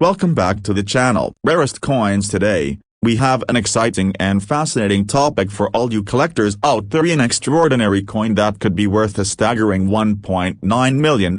Welcome back to the channel. Rarest coins. Today, we have an exciting and fascinating topic for all you collectors out there. An extraordinary coin that could be worth a staggering $1.9 million.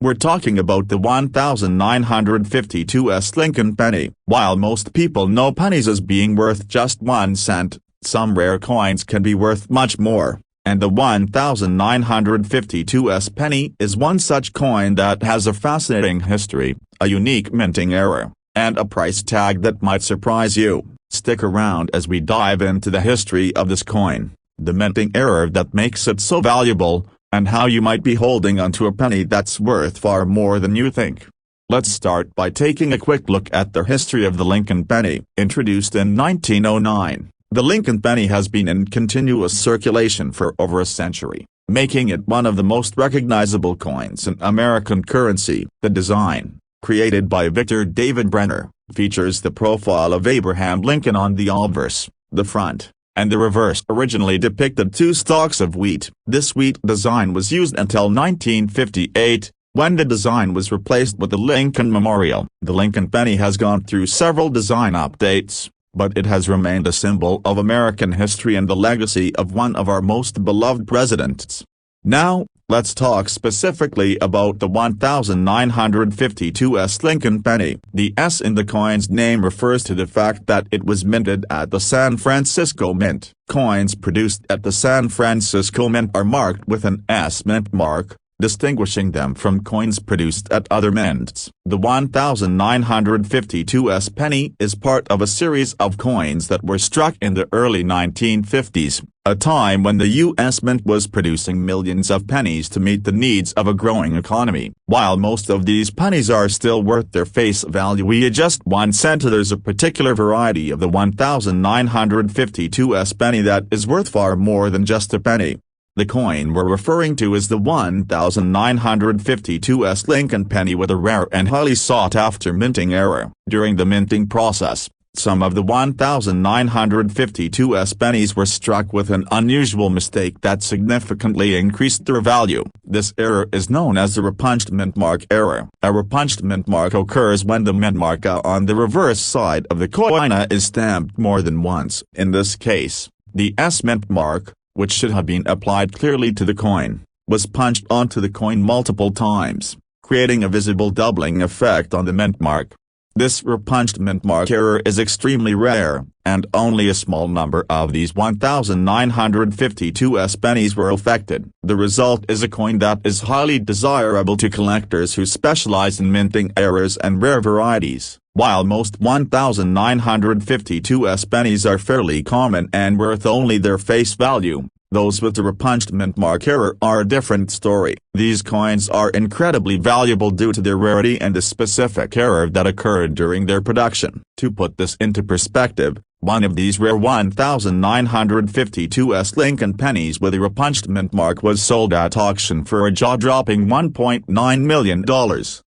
We're talking about the 1952 Lincoln penny. While most people know pennies as being worth just 1 cent, some rare coins can be worth much more. And the 1952 penny is one such coin that has a fascinating history, a unique minting era, and a price tag that might surprise you. Stick around as we dive into the history of this coin, the minting era that makes it so valuable, and how you might be holding onto a penny that's worth far more than you think. Let's start by taking a quick look at the history of the Lincoln penny. Introduced in 1909. The Lincoln penny has been in continuous circulation for over a century, making it one of the most recognizable coins in American currency. The design, created by Victor David Brenner, features the profile of Abraham Lincoln on the obverse, the front, and the reverse. Originally depicted 2 stalks of wheat. This wheat design was used until 1958, when the design was replaced with the Lincoln Memorial. The Lincoln penny has gone through several design updates, but it has remained a symbol of American history and the legacy of one of our most beloved presidents. Now, let's talk specifically about the 1952 Lincoln penny. The S in the coin's name refers to the fact that it was minted at the San Francisco Mint. Coins produced at the San Francisco Mint are marked with an S mint mark, distinguishing them from coins produced at other mints. The 1952 penny is part of a series of coins that were struck in the early 1950s, a time when the U.S. Mint was producing millions of pennies to meet the needs of a growing economy. While most of these pennies are still worth their face value at just 1 cent, there's a particular variety of the 1952 penny that is worth far more than just a penny. The coin we're referring to is the 1952 Lincoln penny, with a rare and highly sought-after minting era. During the minting process, some of the 1952 pennies were struck with an unusual mistake that significantly increased their value. This error is known as the repunched mint mark error. A repunched mint mark occurs when the mint mark on the reverse side of the coin is stamped more than once. In this case, the S mint mark, which should have been applied clearly to the coin, was punched onto the coin multiple times, creating a visible doubling effect on the mint mark. This repunched mint mark error is extremely rare, and only a small number of these 1952 pennies were affected. The result is a coin that is highly desirable to collectors who specialize in minting errors and rare varieties. While most 1952 pennies are fairly common and worth only their face value, those with the repunched mint mark error are a different story. These coins are incredibly valuable due to their rarity and the specific error that occurred during their production. To put this into perspective, one of these rare 1952 Lincoln pennies with a repunched mint mark was sold at auction for a jaw-dropping $1.9 million.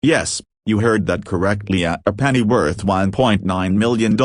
Yes, you heard that correctly, at a penny worth $1.9 million.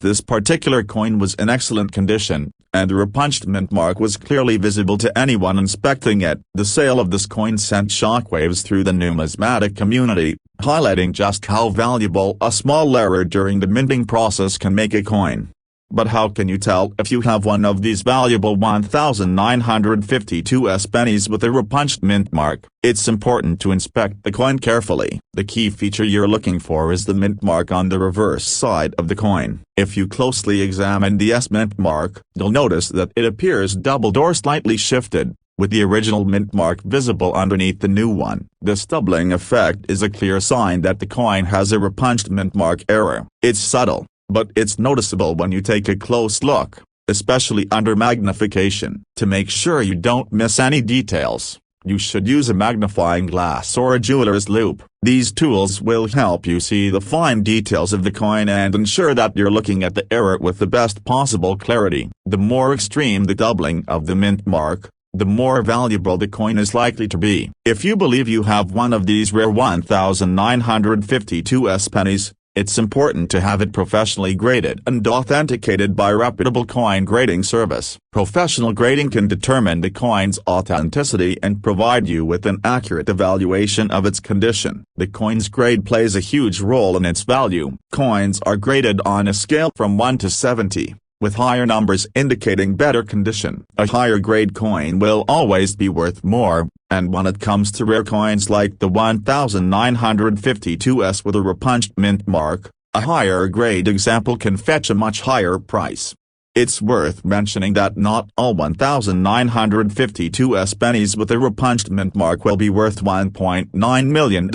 This particular coin was in excellent condition, and the repunched mint mark was clearly visible to anyone inspecting it. The sale of this coin sent shockwaves through the numismatic community, highlighting just how valuable a small error during the minting process can make a coin. But how can you tell if you have one of these valuable 1952 pennies with a repunched mint mark? It's important to inspect the coin carefully. The key feature you're looking for is the mint mark on the reverse side of the coin. If you closely examine the S mint mark, you'll notice that it appears doubled or slightly shifted, with the original mint mark visible underneath the new one. This doubling effect is a clear sign that the coin has a repunched mint mark error. It's subtle, but it's noticeable when you take a close look, especially under magnification. To make sure you don't miss any details, you should use a magnifying glass or a jeweler's loupe. These tools will help you see the fine details of the coin and ensure that you're looking at the error with the best possible clarity. The more extreme the doubling of the mint mark, the more valuable the coin is likely to be. If you believe you have one of these rare 1952 pennies, it's important to have it professionally graded and authenticated by a reputable coin grading service. Professional grading can determine the coin's authenticity and provide you with an accurate evaluation of its condition. The coin's grade plays a huge role in its value. Coins are graded on a scale from 1 to 70, with higher numbers indicating better condition. A higher grade coin will always be worth more, and when it comes to rare coins like the 1952S with a repunched mint mark, a higher grade example can fetch a much higher price. It's worth mentioning that not all 1952S pennies with a repunched mint mark will be worth $1.9 million.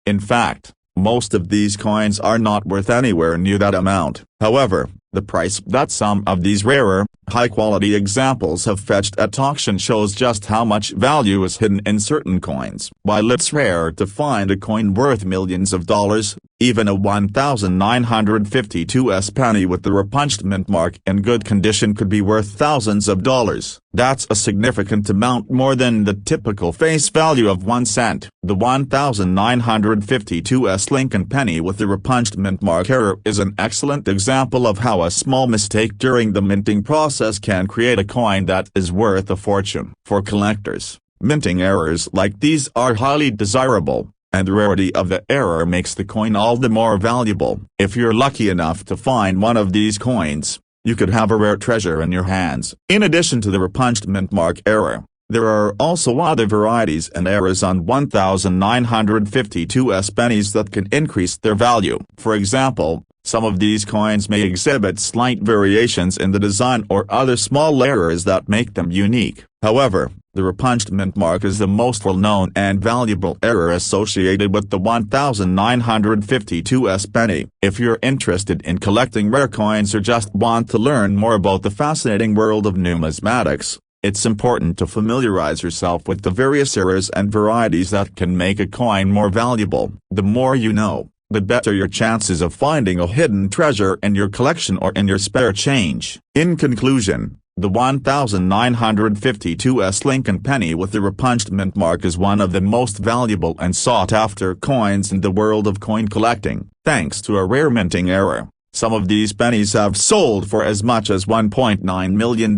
In fact, most of these coins are not worth anywhere near that amount. However, the price that some of these rarer, high-quality examples have fetched at auction shows just how much value is hidden in certain coins. While it's rare to find a coin worth millions of dollars, even a 1952S penny with the repunched mint mark in good condition could be worth thousands of dollars. That's a significant amount more than the typical face value of 1 cent. The 1952S Lincoln penny with the repunched mint mark error is an excellent example of how a small mistake during the minting process can create a coin that is worth a fortune. For collectors, minting errors like these are highly desirable, and the rarity of the error makes the coin all the more valuable. If you're lucky enough to find one of these coins, you could have a rare treasure in your hands. In addition to the repunched mint mark error, there are also other varieties and errors on 1952S pennies that can increase their value. For example, some of these coins may exhibit slight variations in the design or other small errors that make them unique. However, the repunched mint mark is the most well-known and valuable error associated with the 1952S penny. If you're interested in collecting rare coins or just want to learn more about the fascinating world of numismatics, it's important to familiarize yourself with the various errors and varieties that can make a coin more valuable. The more you know, the better your chances of finding a hidden treasure in your collection or in your spare change. In conclusion, the 1952S Lincoln penny with the repunched mint mark is one of the most valuable and sought-after coins in the world of coin collecting. Thanks to a rare minting error, some of these pennies have sold for as much as $1.9 million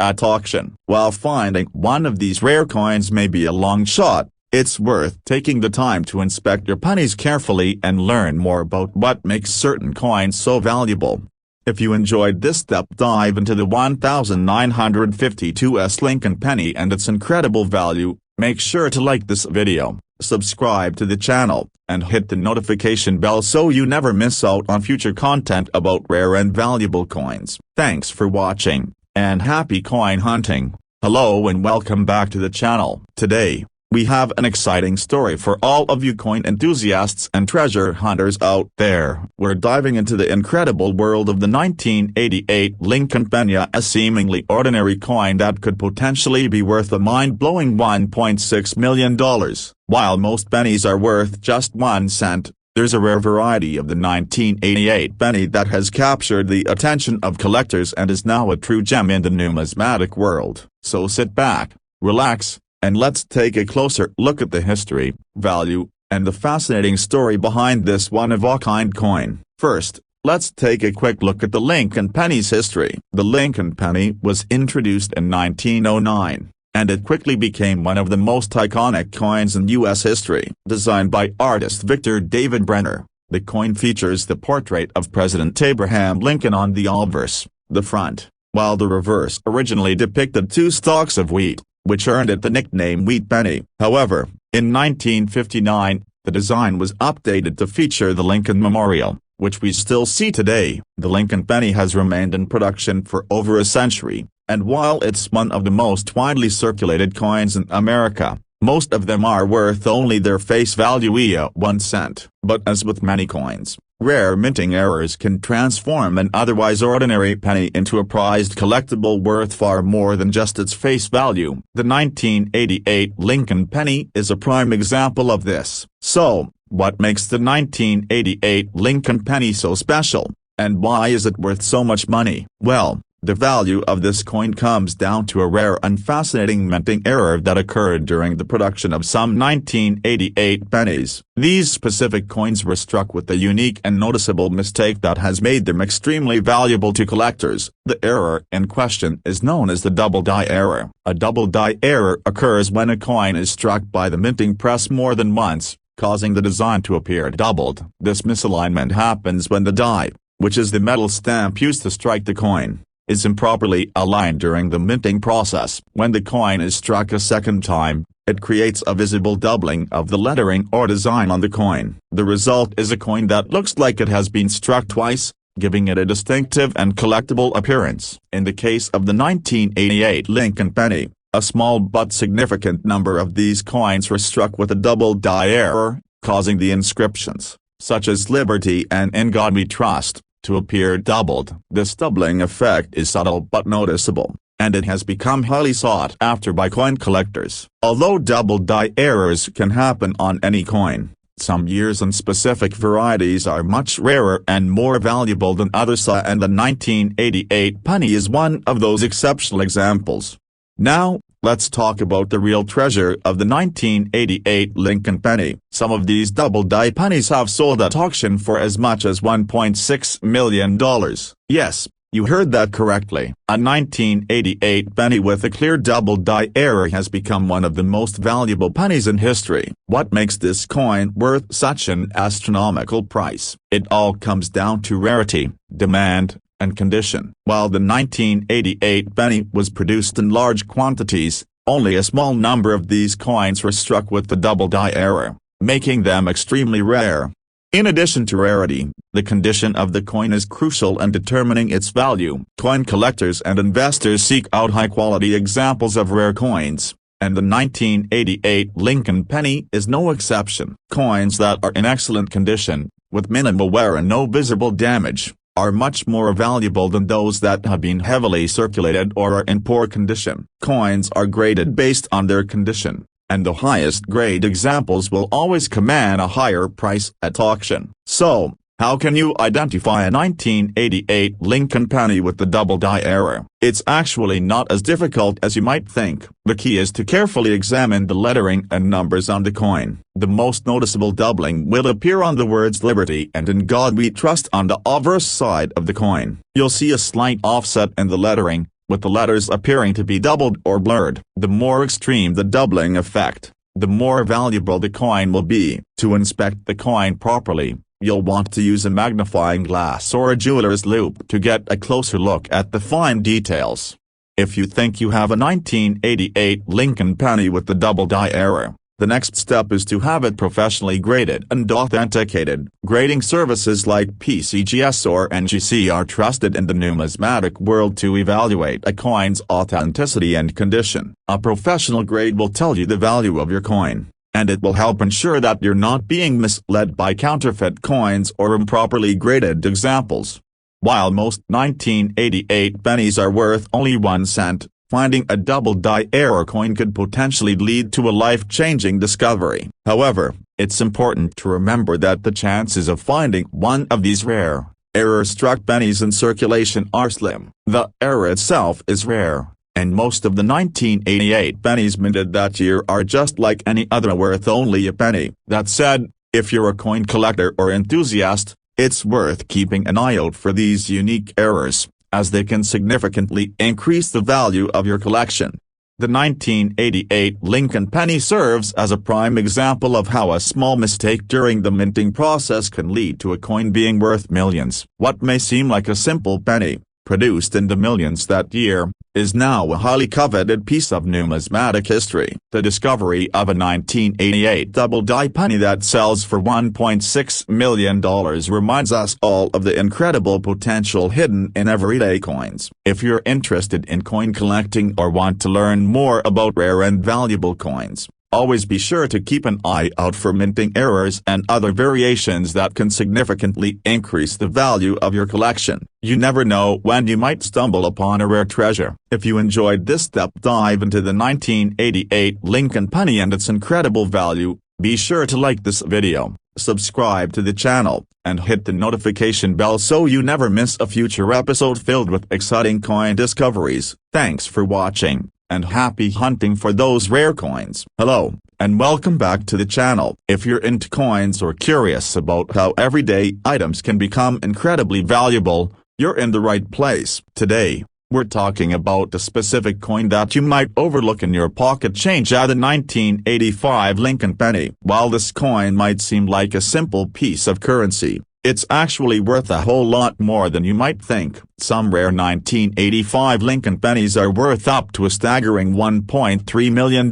at auction. While finding one of these rare coins may be a long shot, it's worth taking the time to inspect your pennies carefully and learn more about what makes certain coins so valuable. If you enjoyed this deep dive into the 1952S Lincoln penny and its incredible value, make sure to like this video, subscribe to the channel, and hit the notification bell so you never miss out on future content about rare and valuable coins. Thanks for watching, and happy coin hunting. Hello and welcome back to the channel. Today, we have an exciting story for all of you coin enthusiasts and treasure hunters out there. We're diving into the incredible world of the 1988 Lincoln penny, a seemingly ordinary coin that could potentially be worth a mind-blowing $1.6 million. While most pennies are worth just 1 cent, there's a rare variety of the 1988 penny that has captured the attention of collectors and is now a true gem in the numismatic world. So sit back, relax, and let's take a closer look at the history, value, and the fascinating story behind this one-of-a-kind coin. First, let's take a quick look at the Lincoln penny's history. The Lincoln penny was introduced in 1909, and it quickly became one of the most iconic coins in U.S. history. Designed by artist Victor David Brenner, the coin features the portrait of President Abraham Lincoln on the obverse, the front, while the reverse originally depicted 2 stalks of wheat, which earned it the nickname Wheat Penny. However, in 1959, the design was updated to feature the Lincoln Memorial, which we still see today. The Lincoln penny has remained in production for over a century, and while it's one of the most widely circulated coins in America, most of them are worth only their face value, 1 cent. But as with many coins, rare minting errors can transform an otherwise ordinary penny into a prized collectible worth far more than just its face value. The 1988 Lincoln penny is a prime example of this. So, what makes the 1988 Lincoln penny so special, and why is it worth so much money? Well, The value of this coin comes down to a rare and fascinating minting error that occurred during the production of some 1988 pennies. These specific coins were struck with a unique and noticeable mistake that has made them extremely valuable to collectors. The error in question is known as the double die error. A double die error occurs when a coin is struck by the minting press more than once, causing the design to appear doubled. This misalignment happens when the die, which is the metal stamp used to strike the coin, is improperly aligned during the minting process. When the coin is struck a second time, it creates a visible doubling of the lettering or design on the coin. The result is a coin that looks like it has been struck twice, giving it a distinctive and collectible appearance. In the case of the 1988 Lincoln penny, a small but significant number of these coins were struck with a double die error, causing the inscriptions, such as "Liberty" and "In God We Trust," to appear doubled. This doubling effect is subtle but noticeable, and it has become highly sought after by coin collectors. Although double die errors can happen on any coin, some years and specific varieties are much rarer and more valuable than others, and the 1988 penny is one of those exceptional examples. Now, let's talk about the real treasure of the 1988 Lincoln penny. Some of these double die pennies have sold at auction for as much as $1.6 million. Yes, you heard that correctly. A 1988 penny with a clear double die error has become one of the most valuable pennies in history. What makes this coin worth such an astronomical price? It all comes down to rarity, demand, and condition. While the 1988 penny was produced in large quantities, only a small number of these coins were struck with the double die error, making them extremely rare. In addition to rarity, the condition of the coin is crucial in determining its value. Coin collectors and investors seek out high-quality examples of rare coins, and the 1988 Lincoln penny is no exception. Coins that are in excellent condition, with minimal wear and no visible damage, are much more valuable than those that have been heavily circulated or are in poor condition. Coins are graded based on their condition, and the highest grade examples will always command a higher price at auction. So, how can you identify a 1988 Lincoln penny with the double die error? It's actually not as difficult as you might think. The key is to carefully examine the lettering and numbers on the coin. The most noticeable doubling will appear on the words "Liberty" and "In God We Trust" on the obverse side of the coin. You'll see a slight offset in the lettering, with the letters appearing to be doubled or blurred. The more extreme the doubling effect, the more valuable the coin will be. To inspect the coin properly, you'll want to use a magnifying glass or a jeweler's loupe to get a closer look at the fine details. If you think you have a 1988 Lincoln penny with the double die error, the next step is to have it professionally graded and authenticated. Grading services like PCGS or NGC are trusted in the numismatic world to evaluate a coin's authenticity and condition. A professional grade will tell you the value of your coin, and it will help ensure that you're not being misled by counterfeit coins or improperly graded examples. While most 1988 pennies are worth only 1 cent, finding a double die error coin could potentially lead to a life-changing discovery. However, it's important to remember that the chances of finding one of these rare, error-struck pennies in circulation are slim. The error itself is rare, and most of the 1988 pennies minted that year are just like any other, worth only a penny. That said, if you're a coin collector or enthusiast, it's worth keeping an eye out for these unique errors, as they can significantly increase the value of your collection. The 1988 Lincoln penny serves as a prime example of how a small mistake during the minting process can lead to a coin being worth millions. What may seem like a simple penny, produced in the millions that year, is now a highly coveted piece of numismatic history. The discovery of a 1988 double die penny that sells for $1.6 million reminds us all of the incredible potential hidden in everyday coins. If you're interested in coin collecting or want to learn more about rare and valuable coins, always be sure to keep an eye out for minting errors and other variations that can significantly increase the value of your collection. You never know when you might stumble upon a rare treasure. If you enjoyed this deep dive into the 1988 Lincoln penny and its incredible value, be sure to like this video, subscribe to the channel, and hit the notification bell so you never miss a future episode filled with exciting coin discoveries. Thanks for watching, and happy hunting for those rare coins. Hello, and welcome back to the channel. If you're into coins or curious about how everyday items can become incredibly valuable, you're in the right place. Today, we're talking about a specific coin that you might overlook in your pocket change at the 1985 Lincoln penny. While this coin might seem like a simple piece of currency, it's actually worth a whole lot more than you might think. Some rare 1985 Lincoln pennies are worth up to a staggering $1.3 million.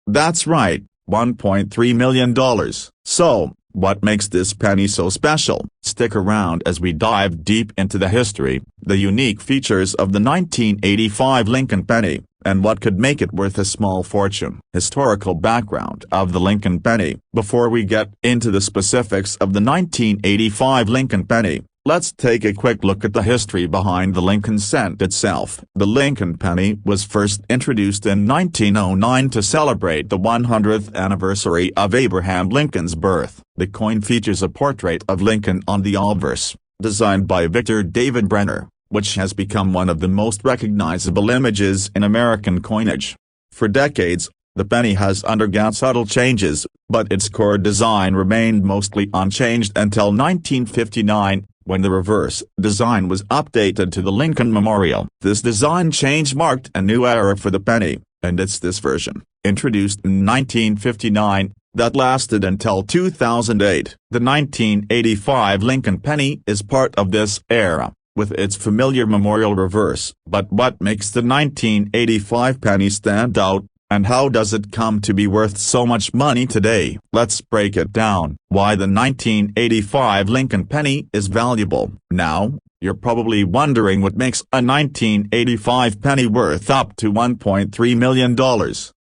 That's right, $1.3 million. So, what makes this penny so special? Stick around as we dive deep into the history, the unique features of the 1985 Lincoln penny, and what could make it worth a small fortune. Historical background of the Lincoln penny. Before we get into the specifics of the 1985 Lincoln penny, let's take a quick look at the history behind the Lincoln cent itself. The Lincoln penny was first introduced in 1909 to celebrate the 100th anniversary of Abraham Lincoln's birth. The coin features a portrait of Lincoln on the obverse, designed by Victor David Brenner, which has become one of the most recognizable images in American coinage. For decades, the penny has undergone subtle changes, but its core design remained mostly unchanged until 1959, when the reverse design was updated to the Lincoln Memorial. This design change marked a new era for the penny, and it's this version, introduced in 1959, that lasted until 2008. The 1985 Lincoln penny is part of this era, with its familiar memorial reverse. But what makes the 1985 penny stand out, and how does it come to be worth so much money today? Let's break it down. Why the 1985 Lincoln penny is valuable. Now, you're probably wondering what makes a 1985 penny worth up to $1.3 million.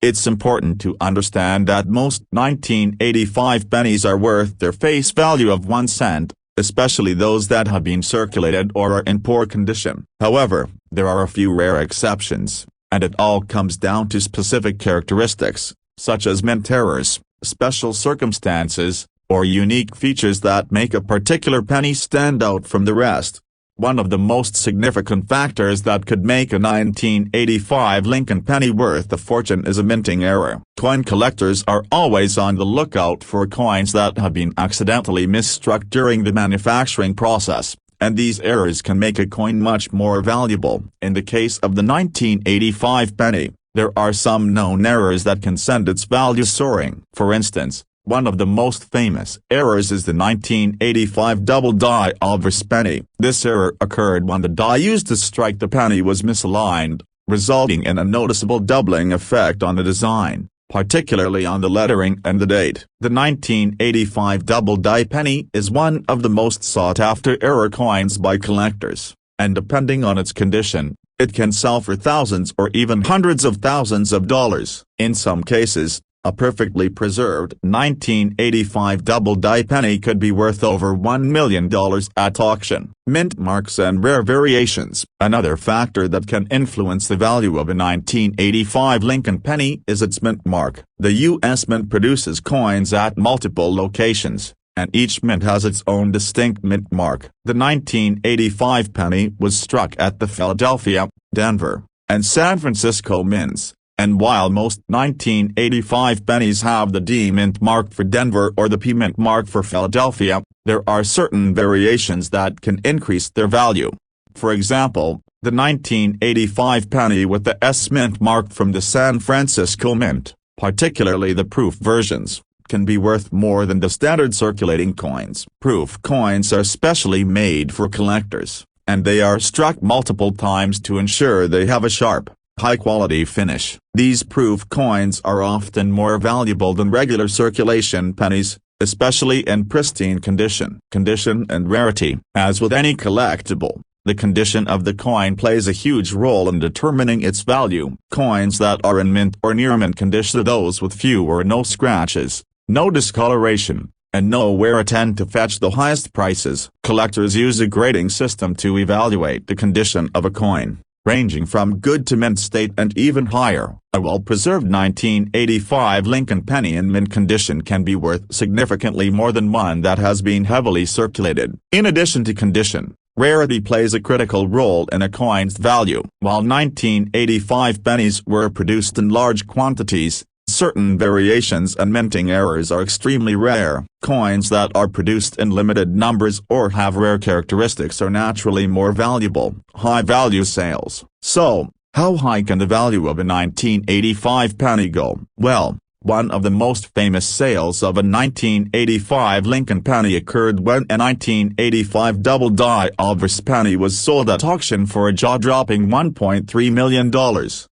It's important to understand that most 1985 pennies are worth their face value of 1 cent, especially those that have been circulated or are in poor condition. However, there are a few rare exceptions, and it all comes down to specific characteristics, such as mint errors, special circumstances, or unique features that make a particular penny stand out from the rest. One of the most significant factors that could make a 1985 Lincoln penny worth a fortune is a minting error. Coin collectors are always on the lookout for coins that have been accidentally misstruck during the manufacturing process, and these errors can make a coin much more valuable. In the case of the 1985 penny, there are some known errors that can send its value soaring. For instance, one of the most famous errors is the 1985 double die obverse penny. This error occurred when the die used to strike the penny was misaligned, resulting in a noticeable doubling effect on the design, particularly on the lettering and the date. The 1985 double die penny is one of the most sought-after error coins by collectors, and depending on its condition, it can sell for thousands or even hundreds of thousands of dollars. In some cases, a perfectly preserved 1985 double die penny could be worth over $1 million at auction. Mint marks and rare variations. Another factor that can influence the value of a 1985 Lincoln penny is its mint mark. The U.S. Mint produces coins at multiple locations, and each mint has its own distinct mint mark. The 1985 penny was struck at the Philadelphia, Denver, and San Francisco mints. And while most 1985 pennies have the D mint mark for Denver or the P mint mark for Philadelphia, there are certain variations that can increase their value. For example, the 1985 penny with the S mint mark from the San Francisco Mint, particularly the proof versions, can be worth more than the standard circulating coins. Proof coins are specially made for collectors, and they are struck multiple times to ensure they have a sharp, high-quality finish. These proof coins are often more valuable than regular circulation pennies, especially in pristine condition. Condition and rarity. As with any collectible, the condition of the coin plays a huge role in determining its value. Coins that are in mint or near mint condition are those with few or no scratches, no discoloration, and no wear tend to fetch the highest prices. Collectors use a grading system to evaluate the condition of a coin. ranging from good to mint state and even higher. A well-preserved 1985 Lincoln penny in mint condition can be worth significantly more than one that has been heavily circulated. In addition to condition, rarity plays a critical role in a coin's value. While 1985 pennies were produced in large quantities, certain variations and minting errors are extremely rare. Coins that are produced in limited numbers or have rare characteristics are naturally more valuable. High-value sales. So, how high can the value of a 1985 penny go? Well, one of the most famous sales of a 1985 Lincoln penny occurred when a 1985 double-die obverse penny was sold at auction for a jaw-dropping $1.3 million.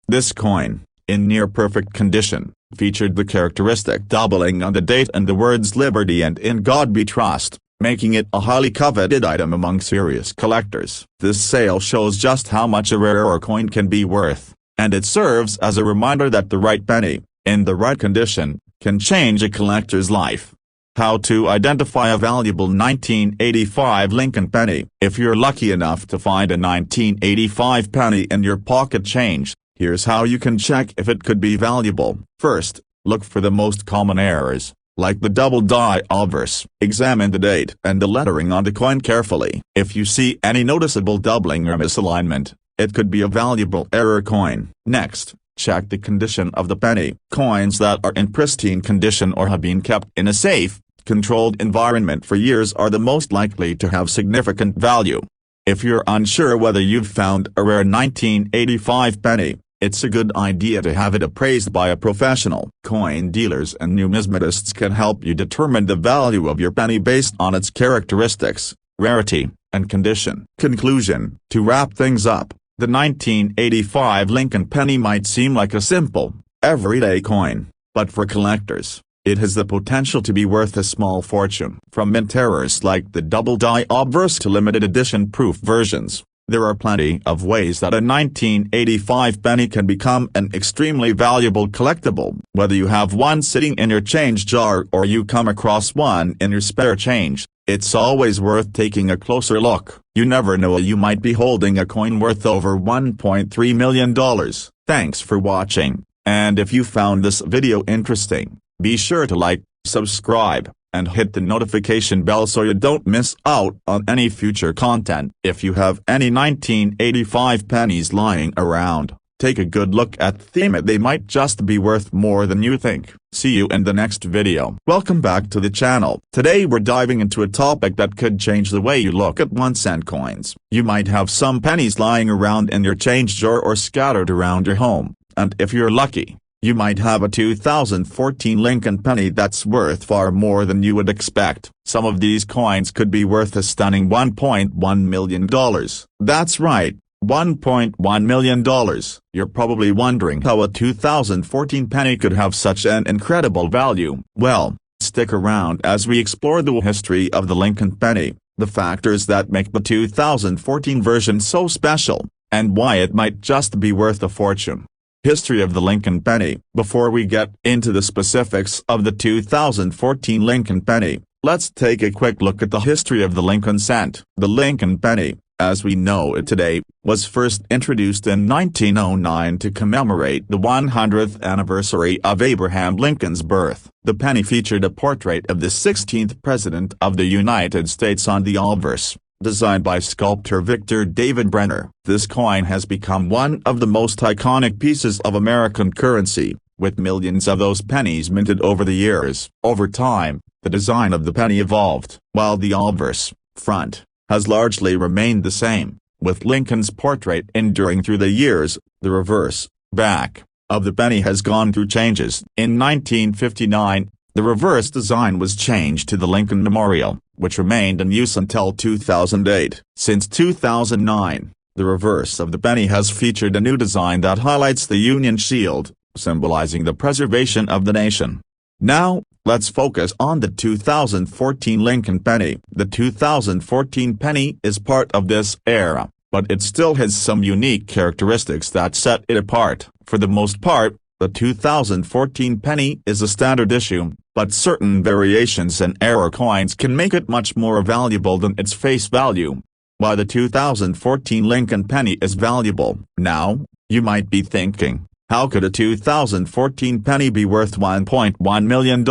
This coin, in near-perfect condition, featured the characteristic doubling on the date and the words "Liberty" and "In God We Trust," making it a highly coveted item among serious collectors. This sale shows just how much a rarer coin can be worth, and it serves as a reminder that the right penny, in the right condition, can change a collector's life. How to identify a valuable 1985 Lincoln penny. If you're lucky enough to find a 1985 penny in your pocket change, here's how you can check if it could be valuable. First, look for the most common errors, like the double-die obverse. Examine the date and the lettering on the coin carefully. If you see any noticeable doubling or misalignment, it could be a valuable error coin. Next, check the condition of the penny. Coins that are in pristine condition or have been kept in a safe, controlled environment for years are the most likely to have significant value. If you're unsure whether you've found a rare 1985 penny, it's a good idea to have it appraised by a professional. Coin dealers and numismatists can help you determine the value of your penny based on its characteristics, rarity, and condition. Conclusion. To wrap things up, the 1985 Lincoln penny might seem like a simple, everyday coin, but for collectors, it has the potential to be worth a small fortune. From mint errors like the double-die obverse to limited edition proof versions, there are plenty of ways that a 1985 penny can become an extremely valuable collectible. Whether you have one sitting in your change jar or you come across one in your spare change, it's always worth taking a closer look. You never know, you might be holding a coin worth over $1.3 million. Thanks for watching, and if you found this video interesting, be sure to like, subscribe, and hit the notification bell so you don't miss out on any future content. If you have any 1985 pennies lying around, take a good look at them. They might just be worth more than you think. See you in the next video. Welcome back to the channel. Today we're diving into a topic that could change the way you look at 1-cent coins. You might have some pennies lying around in your change jar or scattered around your home, and if you're lucky, you might have a 2014 Lincoln penny that's worth far more than you would expect. Some of these coins could be worth a stunning $1.1 million. That's right, $1.1 million. You're probably wondering how a 2014 penny could have such an incredible value. Well, stick around as we explore the history of the Lincoln penny, the factors that make the 2014 version so special, and why it might just be worth a fortune. History of the Lincoln penny. Before we get into the specifics of the 2014 Lincoln penny, let's take a quick look at the history of the Lincoln cent. The Lincoln penny, as we know it today, was first introduced in 1909 to commemorate the 100th anniversary of Abraham Lincoln's birth. The penny featured a portrait of the 16th President of the United States on the obverse, designed by sculptor Victor David Brenner. This coin has become one of the most iconic pieces of American currency, with millions of those pennies minted over the years. Over time, the design of the penny evolved. While the obverse, front, has largely remained the same, with Lincoln's portrait enduring through the years, the reverse, back, of the penny has gone through changes. In 1959, the reverse design was changed to the Lincoln Memorial, which remained in use until 2008. Since 2009, the reverse of the penny has featured a new design that highlights the Union Shield, symbolizing the preservation of the nation. Now, let's focus on the 2014 Lincoln penny. The 2014 penny is part of this era, but it still has some unique characteristics that set it apart. For the most part, the 2014 penny is a standard issue, but certain variations and error coins can make it much more valuable than its face value. Why the 2014 Lincoln penny is valuable. Now, you might be thinking, how could a 2014 penny be worth $1.1 million?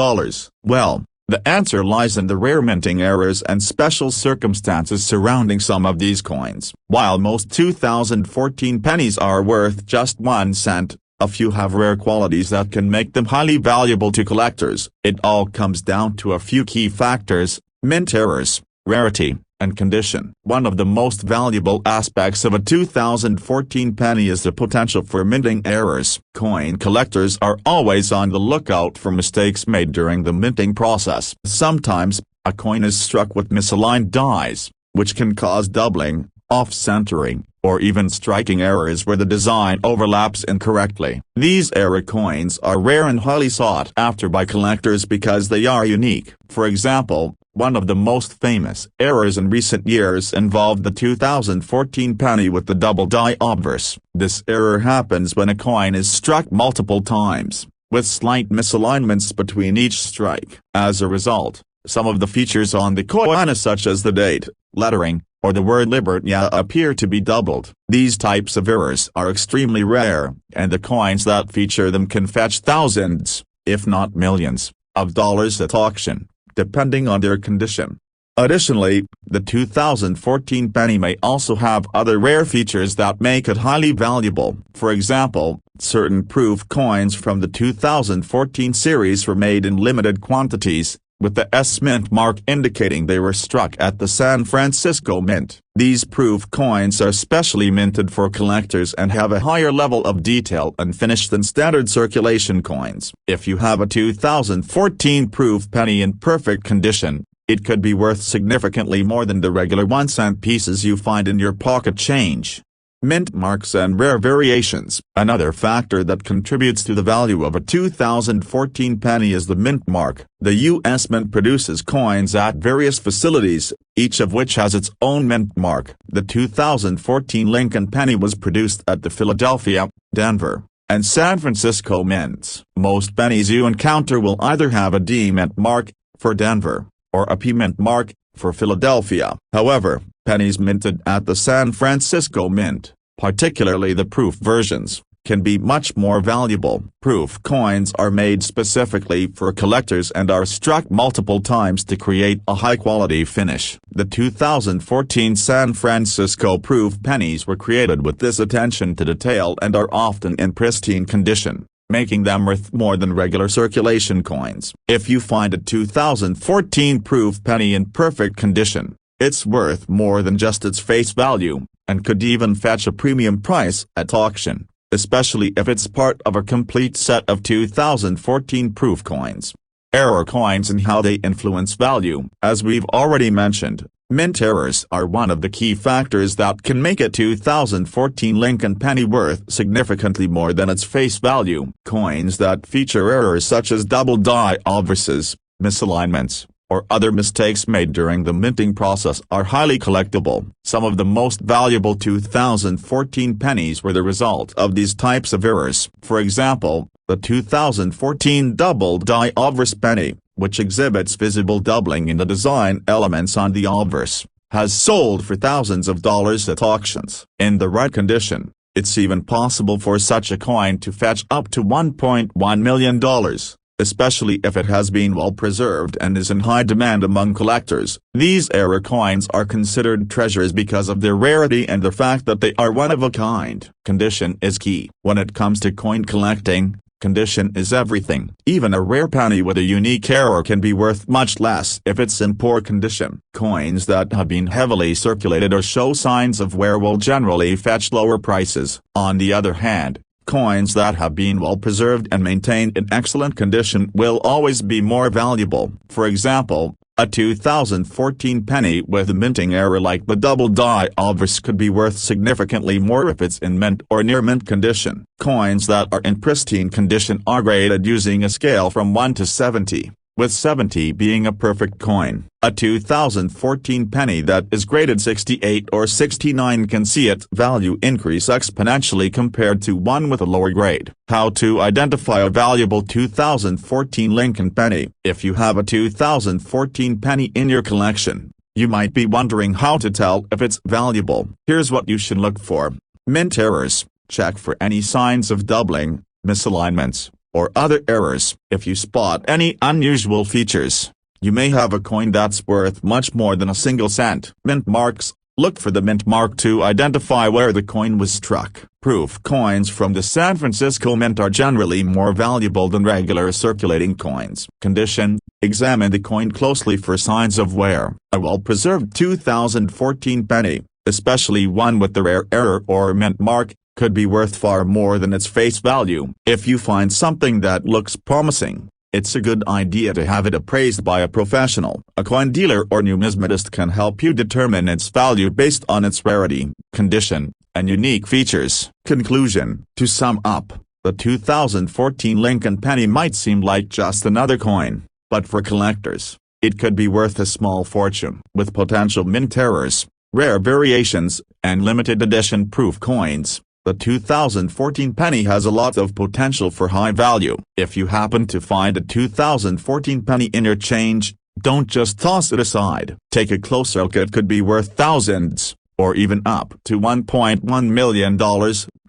Well, the answer lies in the rare minting errors and special circumstances surrounding some of these coins. While most 2014 pennies are worth just 1 cent, a few have rare qualities that can make them highly valuable to collectors. It all comes down to a few key factors: mint errors, rarity, and condition. One of the most valuable aspects of a 2014 penny is the potential for minting errors. Coin collectors are always on the lookout for mistakes made during the minting process. Sometimes, a coin is struck with misaligned dies, which can cause doubling, off-centering, or even striking errors where the design overlaps incorrectly. These error coins are rare and highly sought after by collectors because they are unique. For example, one of the most famous errors in recent years involved the 2014 penny with the double die obverse. This error happens when a coin is struck multiple times, with slight misalignments between each strike. As a result, some of the features on the coin, such as the date, lettering, or the word Liberia, appear to be doubled. These types of errors are extremely rare, and the coins that feature them can fetch thousands, if not millions, of dollars at auction, depending on their condition. Additionally, the 2014 penny may also have other rare features that make it highly valuable. For example, certain proof coins from the 2014 series were made in limited quantities, with the S Mint mark indicating they were struck at the San Francisco Mint. These proof coins are specially minted for collectors and have a higher level of detail and finish than standard circulation coins. If you have a 2014 proof penny in perfect condition, it could be worth significantly more than the regular 1-cent pieces you find in your pocket change. Mint marks and rare variations. Another factor that contributes to the value of a 2014 penny is the mint mark. The U.S. Mint produces coins at various facilities, each of which has its own mint mark. The 2014 Lincoln penny was produced at the Philadelphia, Denver, and San Francisco mints. Most pennies you encounter will either have a D mint mark, for Denver, or a P mint mark, for Philadelphia. However, pennies minted at the San Francisco Mint, particularly the proof versions, can be much more valuable. Proof coins are made specifically for collectors and are struck multiple times to create a high-quality finish. The 2014 San Francisco proof pennies were created with this attention to detail and are often in pristine condition, making them worth more than regular circulation coins. If you find a 2014 proof penny in perfect condition, it's worth more than just its face value, and could even fetch a premium price at auction, especially if it's part of a complete set of 2014 proof coins. Error coins and how they influence value. As we've already mentioned, mint errors are one of the key factors that can make a 2014 Lincoln penny worth significantly more than its face value. Coins that feature errors such as double die obverses, misalignments, or other mistakes made during the minting process are highly collectible. Some of the most valuable 2014 pennies were the result of these types of errors. For example, the 2014 double die obverse penny, which exhibits visible doubling in the design elements on the obverse, has sold for thousands of dollars at auctions. In the right condition, it's even possible for such a coin to fetch up to $1.1 million. Especially if it has been well preserved and is in high demand among collectors. These error coins are considered treasures because of their rarity and the fact that they are one of a kind. Condition is key. When it comes to coin collecting, condition is everything. Even a rare penny with a unique error can be worth much less if it's in poor condition. Coins that have been heavily circulated or show signs of wear will generally fetch lower prices. On the other hand, coins that have been well preserved and maintained in excellent condition will always be more valuable. For example, a 2014 penny with a minting error like the double die obverse could be worth significantly more if it's in mint or near mint condition. Coins that are in pristine condition are graded using a scale from 1 to 70, with 70 being a perfect coin. A 2014 penny that is graded 68 or 69 can see its value increase exponentially compared to one with a lower grade. How to identify a valuable 2014 Lincoln penny? If you have a 2014 penny in your collection, You might be wondering how to tell if it's valuable. Here's what you should look for. Mint errors. Check for any signs of doubling, misalignments, or other errors. If you spot any unusual features, you may have a coin that's worth much more than a single cent. Mint marks. Look for the mint mark to identify where the coin was struck. Proof coins from the San Francisco Mint are generally more valuable than regular circulating coins. Condition. Examine the coin closely for signs of wear. A well-preserved 2014 penny, especially one with the rare error or mint mark, could be worth far more than its face value. If you find something that looks promising, it's a good idea to have it appraised by a professional. A coin dealer or numismatist can help you determine its value based on its rarity, condition, and unique features. Conclusion. To sum up, the 2014 Lincoln penny might seem like just another coin, but for collectors, it could be worth a small fortune. With potential mint errors, rare variations, and limited edition proof coins, the 2014 penny has a lot of potential for high value. If you happen to find a 2014 penny in your change, don't just toss it aside. Take a closer look. It could be worth thousands, or even up to $1.1 million,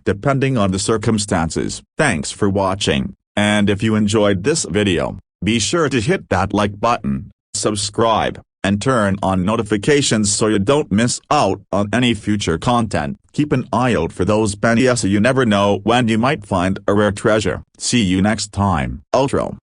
depending on the circumstances. Thanks for watching, and if you enjoyed this video, be sure to hit that like button, subscribe, and turn on notifications so you don't miss out on any future content. Keep an eye out for those pennies, so you never know when you might find a rare treasure. See you next time. Outro.